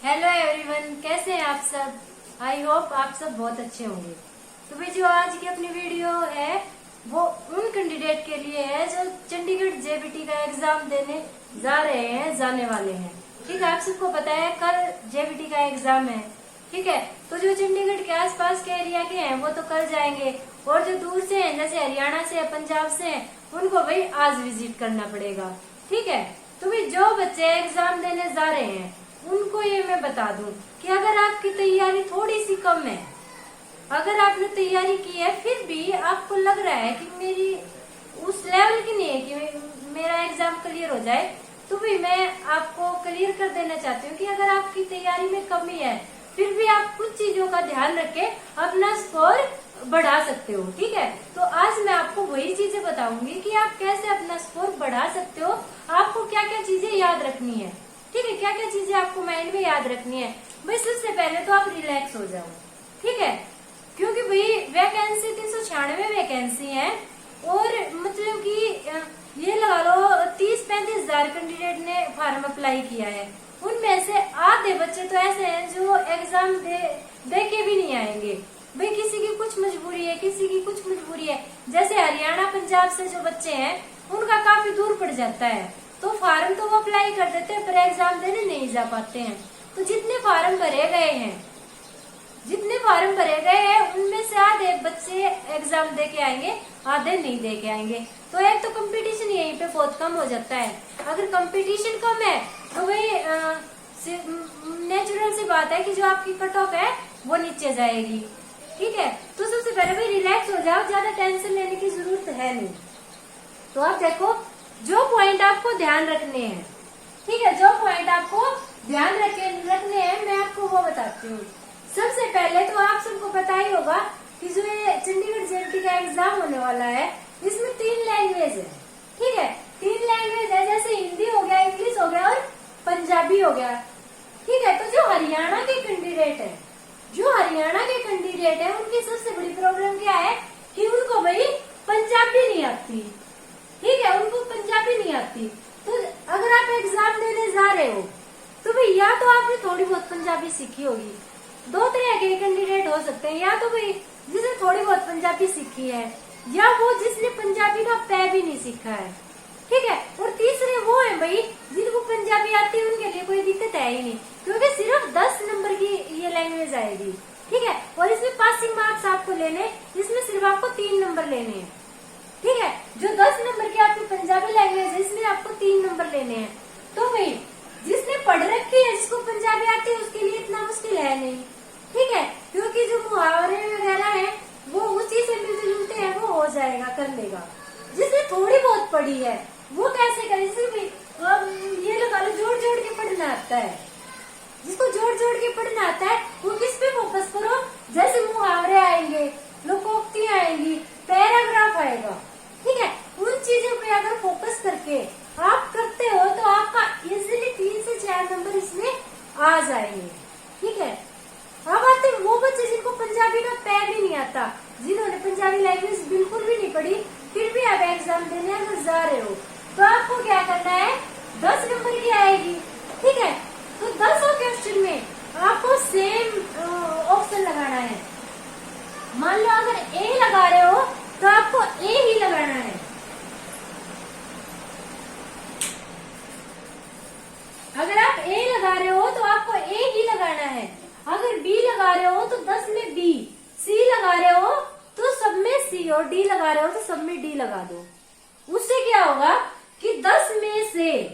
Hello everyone, कैसे हैं आप सब। आई होप आप सब बहुत अच्छे होंगे। तो भाई जो आज की अपनी वीडियो है वो उन कैंडिडेट के लिए है जो चंडीगढ़ जेबीटी का एग्जाम देने जा रहे हैं, जाने वाले हैं। ठीक है, आप सबको पता है कल जेबीटी का एग्जाम है। ठीक है, तो जो चंडीगढ़ के आसपास के एरिया के हैं वो तो कल जाएंगे, और जो दूर से हैं जैसे हरियाणा से है, पंजाब से हैं, उनको भाई आज विजिट करना पड़ेगा। ठीक है, तो भाई जो बच्चे एग्जाम देने जा रहे हैं उनको ये मैं बता दूं कि अगर आपकी तैयारी थोड़ी सी कम है, अगर आपने तैयारी की है फिर भी आपको लग रहा है कि मेरी उस लेवल की नहीं है कि मेरा एग्जाम क्लियर हो जाए, तो भी मैं आपको क्लियर कर देना चाहती हूँ कि अगर आपकी तैयारी में कमी है फिर भी आप कुछ चीजों का ध्यान रख के अपना स्कोर बढ़ा सकते हो। ठीक है, तो आज मैं आपको वही चीजें बताऊंगी कि आप कैसे अपना स्कोर बढ़ा सकते हो, आपको क्या क्या चीजें याद रखनी है। ठीक है, क्या क्या चीजें आपको माइंड में याद रखनी है। भाई सबसे पहले तो आप रिलैक्स हो जाओ। ठीक है, क्योंकि भाई वैकेंसी 396 वैकेंसी है, और मतलब कि ये लगा लो 30-35 हजार कैंडिडेट ने फॉर्म अप्लाई किया है। उनमें से आधे बच्चे तो ऐसे हैं जो एग्जाम दे के भी नहीं आएंगे। भाई किसी की कुछ मजबूरी है, किसी की कुछ मजबूरी है। जैसे हरियाणा पंजाब से जो बच्चे हैं उनका काफी दूर पड़ जाता है, तो फार्म तो वो अप्लाई कर देते हैं पर एग्जाम देने नहीं जा पाते हैं। तो जितने फार्म भरे गए हैं उनमें से आधे बच्चे एग्जाम दे के आएंगे, आधे नहीं दे के आएंगे। तो एक तो कंपटीशन यहीं पे बहुत कम हो जाता है। अगर कंपटीशन कम है तो भाई नेचुरल सी बात है कि जो आपकी कट ऑफ है वो नीचे जाएगी। ठीक है, तो सबसे पहले भाई रिलैक्स हो जाओ, ज्यादा टेंशन लेने की जरूरत है नहीं। तो आप देखो जो पॉइंट आपको ध्यान रखने हैं, ठीक है, जो पॉइंट आपको ध्यान रखने हैं मैं आपको वो बताती हूँ। सबसे पहले तो आप सबको पता ही होगा कि जो ये चंडीगढ़ जेबीटी का एग्जाम होने वाला है इसमें 3 लैंग्वेज है। ठीक है, 3 लैंग्वेज है, जैसे हिंदी हो गया, इंग्लिश हो गया और पंजाबी हो गया। ठीक है, तो जो हरियाणा के कैंडिडेट है उनकी सबसे बड़ी प्रॉब्लम क्या है कि उनको भाई पंजाबी नहीं आती। ठीक है, उनको पंजाबी नहीं आती। तो अगर आप एग्जाम देने जा रहे हो तो भाई या तो आपने थोड़ी बहुत पंजाबी सीखी होगी। 2 तरह के कैंडिडेट हो सकते हैं, या तो भाई जिसने थोड़ी बहुत पंजाबी सीखी है, या वो जिसने पंजाबी का पै भी नहीं सीखा है। ठीक है, और तीसरे वो है भाई जिनको पंजाबी आती है, उनके लिए कोई दिक्कत है ही नहीं, क्योंकि सिर्फ 10 नंबर की ये लैंग्वेज आएगी। ठीक है, और इसमें पासिंग मार्क्स आपको लेने, इसमें सिर्फ आपको 3 नंबर लेने हैं। ठीक है, जो 10 नंबर की आपकी पंजाबी लैंग्वेज है इसमें आपको 3 नंबर लेने हैं। तो भाई जिसने पढ़ रखी है, जिसको पंजाबी आती है, उसके लिए इतना मुश्किल है नहीं। ठीक है, क्योंकि जो मुहावरे वगैरह है वो उसी से मिलते जुलते हैं, वो हो जाएगा, कर लेगा। जिसने थोड़ी बहुत पढ़ी है वो कैसे करे, जैसे ये लगा लो जोड़ जोड़ के पढ़ना आता है, जिसको जोड़ जोड़ के पढ़ना आता है वो किस पे फोकस करो, जैसे मुहावरे आएंगे, लोकोक्ति आएंगी, पैराग्राफ आएगा। ठीक है, उन चीजों पे अगर फोकस करके आप करते हो तो आपका इजीली 3 से 4 नंबर इसमें आ जाएंगे। ठीक है, अब आते हैं वो बच्चे जिनको पंजाबी का पै भी नहीं आता, जिन्होंने पंजाबी लैंग्वेज बिल्कुल भी नहीं पढ़ी, फिर भी आप एग्जाम देने अगर जा रहे हो तो आपको क्या करना है, 10 नंबर की आएगी। ठीक है, तो 10 क्वेश्चन में आपको सेम ऑप्शन लगाना है। मान लो अगर ए लगा रहे हो तो आपको ए ही लगाना है। अगर आप ए लगा रहे हो तो आपको ए ही लगाना है। अगर बी लगा रहे हो तो 10 में बी, सी लगा रहे हो तो सब में सी, और डी लगा रहे हो तो सब में डी लगा दो। उससे क्या होगा कि 10 में से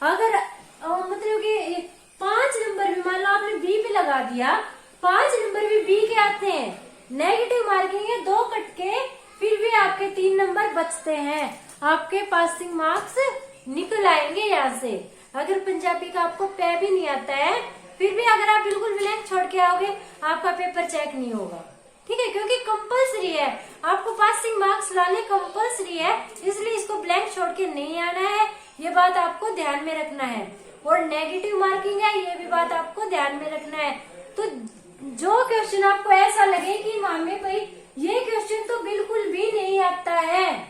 अगर मतलब कि 5 नंबर भी, मान लो आपने बी पे लगा दिया, 5 नंबर भी बी के आते हैं, नेगेटिव मार्किंग है 2 कट के, फिर भी आपके 3 नंबर बचते हैं, आपके पासिंग मार्क्स निकल आएंगे यहाँ से। अगर पंजाबी का आपको पै भी नहीं आता है फिर भी अगर आप बिल्कुल ब्लैंक छोड़ के आओगे आपका पेपर चेक नहीं होगा। ठीक है, क्योंकि कंपल्सरी है, आपको पासिंग मार्क्स लाने कंपल्सरी है, इसलिए इसको ब्लैंक छोड़ के नहीं आना है, ये बात आपको ध्यान में रखना है। और नेगेटिव मार्किंग है, ये भी बात आपको ध्यान में रखना है। तो जो क्वेश्चन आपको ऐसा लगे कि मामे भाई ये क्वेश्चन तो बिल्कुल भी नहीं आता है,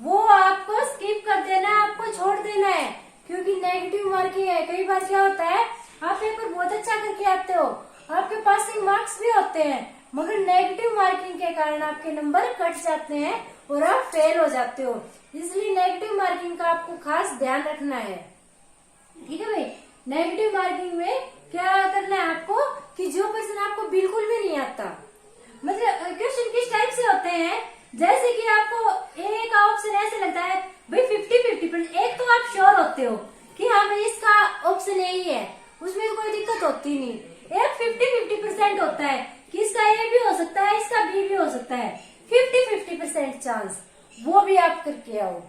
वो आपको स्किप कर देना है, आपको छोड़ देना है। क्योंकि नेगेटिव मार्किंग है। कई बार क्या होता है, आप पेपर बहुत अच्छा करके आते हो, आपके पासिंग मार्क्स भी होते हैं, मगर नेगेटिव मार्किंग के कारण आपके नंबर कट जाते हैं और आप फेल हो जाते हो। इसलिए नेगेटिव मार्किंग का आपको खास ध्यान रखना है। ठीक है भाई, नेगेटिव मार्किंग में क्या करना है आपको कि जो क्वेश्चन आपको बिल्कुल भी नहीं आता, मतलब क्वेश्चन किस टाइप से होते हैं, जैसे कि आपको एक ऑप्शन ऐसे लगता है भाई 50-50%, एक तो आप श्योर होते हो कि हाँ भाई इसका ऑप्शन यही है, उसमें तो कोई दिक्कत होती नहीं। एक 50-50% होता है कि इसका ए भी हो सकता है, इसका बी भी हो सकता है, 50-50% चांस, वो भी आप करके आओ।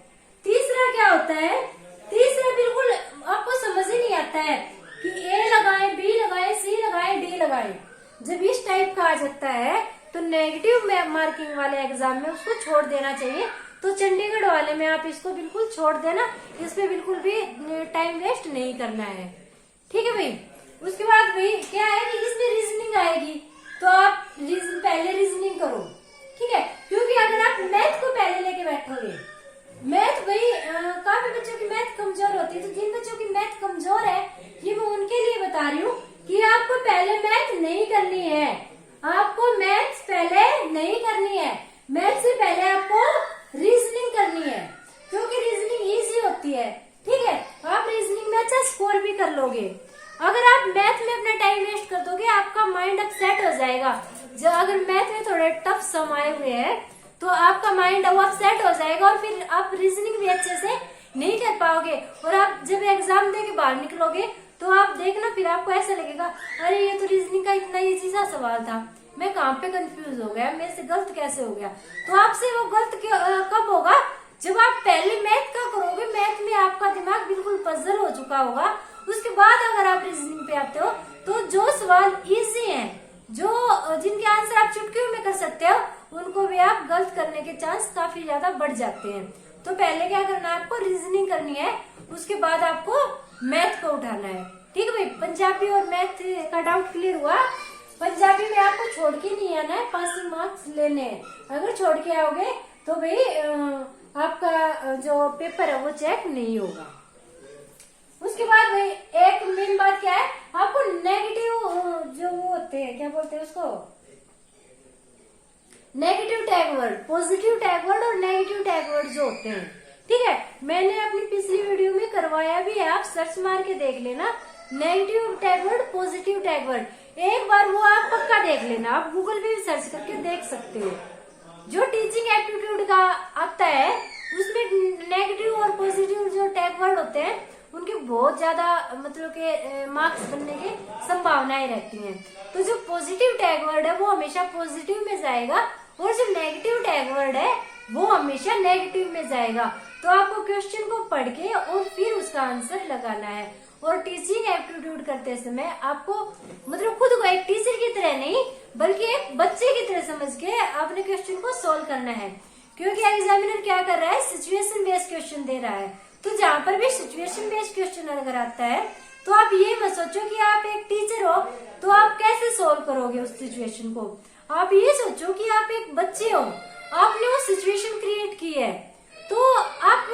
तीसरा क्या होता है, तीसरा बिल्कुल आपको समझ ही नहीं आता है कि ए लगाए, बी लगाए, सी लगाए, डी लगाए। जब इस टाइप का आ जाता है तो नेगेटिव मार्किंग वाले एग्जाम में उसको छोड़ देना चाहिए। तो चंडीगढ़ वाले में आप इसको बिल्कुल छोड़ देना, इसमें बिल्कुल भी टाइम वेस्ट नहीं करना है। ठीक है भाई, उसके बाद भाई क्या है कि इसमें रीजनिंग आएगी, तो आप पहले रीजनिंग करो। ठीक है, क्योंकि अगर आप मैथ को पहले लेके बैठोगे, मैथ भाई काफी बच्चों की मैथ कमजोर होती है, तो जिन बच्चों की मैथ कमजोर है, ये मैं उनके लिए बता रही हूँ कि आपको पहले मैथ नहीं करनी है, आपको मैथ पहले नहीं करनी है, मैथ से पहले आपको रीजनिंग करनी है, क्योंकि रीजनिंग इजी होती है। ठीक है, आप रीजनिंग में अच्छा स्कोर भी कर लोगे। अगर आप मैथ में अपना टाइम वेस्ट कर दोगे, आपका माइंड अपसेट हो जाएगा। जो अगर मैथ में थोड़े टफ सम आए हुए हैं तो आपका माइंड अपसेट हो जाएगा और फिर आप रीजनिंग भी अच्छे से नहीं कर पाओगे, और आप जब एग्जाम दे के बाहर निकलोगे तो आप देखना फिर आपको ऐसा लगेगा, अरे ये तो रीजनिंग का इतना इजी सा सवाल था, मैं कहाँ पे कंफ्यूज हो गया, मेरे से गलत कैसे हो गया। तो आपसे वो गलत कब होगा, जब आप पहले मैथ का करोगे, मैथ में आपका दिमाग बिल्कुल पजल हो चुका होगा, उसके बाद अगर आप रीजनिंग पे आते हो तो जो सवाल इजी हैं, जो जिनके आंसर आप चुटकियों में कर सकते हो, उनको भी आप गलत करने के चांस काफी ज्यादा बढ़ जाते हैं। तो पहले क्या करना है, आपको रीजनिंग करनी है, उसके बाद आपको मैथ को उठाना है। ठीक है भाई, पंजाबी और मैथ का डाउट क्लियर हुआ। पंजाबी में आपको छोड़ के नहीं आना है, पासिंग मार्क्स लेने हैं। अगर छोड़ के आओगे तो भाई आपका जो पेपर है वो चेक नहीं होगा। उसके बाद भाई एक मेन बात क्या है, आपको नेगेटिव जो वो होते हैं, क्या बोलते हैं उसको, negative tag word, positive tag word और नेगेटिव टैग वर्ड जो होते हैं। ठीक है, मैंने अपनी पिछली वीडियो में करवाया भी है, आप सर्च मार के देख लेना, negative tag word, positive tag word. एक बार वो आप पक्का देख लेना, आप गूगल पे भी सर्च करके देख सकते हो। जो टीचिंग एप्टीट्यूड का आता है उसमें नेगेटिव और पॉजिटिव जो टैग वर्ड होते हैं उनके बहुत ज्यादा मतलब के मार्क्स बनने की संभावनाएं रहती हैं। तो जो पॉजिटिव टैग वर्ड है वो हमेशा पॉजिटिव में जाएगा, और जो नेगेटिव टैग वर्ड है वो हमेशा नेगेटिव में जाएगा। तो आपको क्वेश्चन को पढ़ के और फिर उसका आंसर लगाना है। और टीचिंग एप्टीट्यूड करते समय आपको मतलब खुद को एक टीचर की तरह नहीं बल्कि एक बच्चे की तरह समझ के अपने क्वेश्चन को सोल्व करना है, क्योंकि एग्जामिनर क्या कर रहा है, सिचुएशन बेस्ड क्वेश्चन दे रहा है। तो जहाँ पर भी सिचुएशन बेस्ड क्वेश्चन अगर आता है तो आप ये मत सोचो कि आप एक टीचर हो तो आप कैसे सोल्व करोगे उस सिचुएशन को। आप ये सोचो कि आप एक बच्चे हो, आपने वो सिचुएशन क्रिएट की है, तो आप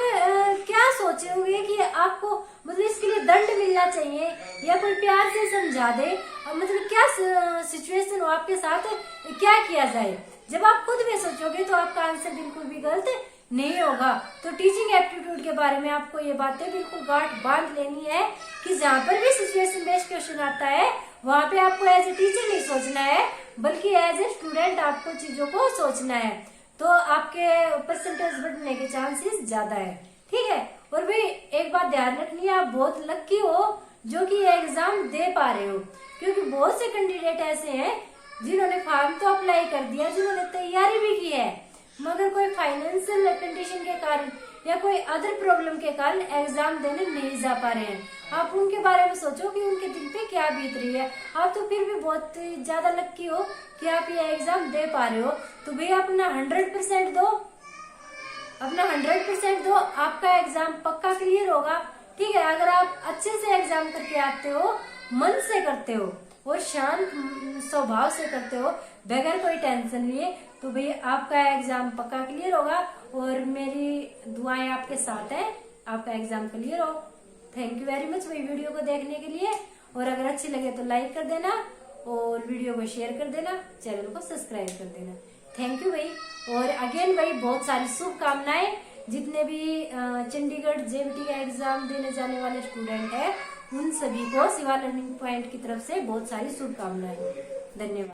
क्या सोचोगे कि आपको मतलब इसके लिए दंड मिलना चाहिए या कोई प्यार से समझा दे, मतलब क्या सिचुएशन हो आपके साथ, क्या किया जाए। जब आप खुद में सोचोगे तो आपका आंसर बिल्कुल भी गलत नहीं होगा। तो टीचिंग एप्टीट्यूड के बारे में आपको ये बातें बिल्कुल गांठ बांध लेनी है कि जहाँ पर भी सिचुएशन बेस्ड क्वेश्चन आता है वहाँ पे आपको एज ए टीचर नहीं सोचना है, बल्कि एज ए स्टूडेंट आपको चीजों को सोचना है, तो आपके परसेंटेज बढ़ने के चांसेस ज्यादा है। ठीक है, और भी एक बात ध्यान रखनी है, आप बहुत लकी हो जो कि ये एग्जाम दे पा रहे हो, क्योंकि बहुत से कैंडिडेट ऐसे हैं जिन्होंने फॉर्म तो अप्लाई कर दिया, जिन्होंने तैयारी भी की है, मगर कोई फाइनेंशियल कंडीशन के कारण या कोई अदर प्रॉब्लम के कारण एग्जाम देने नहीं जा पा रहे हैं। आप उनके बारे में सोचो कि उनके दिल पे क्या बीत रही है। आप तो फिर भी बहुत ज्यादा लकी हो कि आप ये एग्जाम दे पा रहे हो, तो भैया अपना 100% दो, अपना 100% दो, आपका एग्जाम पक्का क्लियर होगा। ठीक है, अगर आप अच्छे से एग्जाम करके आते हो, मन से करते हो और शांत स्वभाव से करते हो बगैर कोई टेंशन लिए, तो भैया आपका एग्जाम पक्का क्लियर होगा। और मेरी दुआएं आपके साथ है, आपका एग्जाम क्लियर हो। थैंक यू वेरी मच भाई वीडियो को देखने के लिए। और अगर अच्छी लगे तो लाइक कर देना और वीडियो को शेयर कर देना, चैनल को सब्सक्राइब कर देना। थैंक यू भाई। और अगेन भाई बहुत सारी शुभकामनाएं जितने भी चंडीगढ़ जेबीटी का एग्जाम देने जाने वाले स्टूडेंट है उन सभी को शिवा लर्निंग पॉइंट की तरफ से बहुत सारी शुभकामनाएं। धन्यवाद।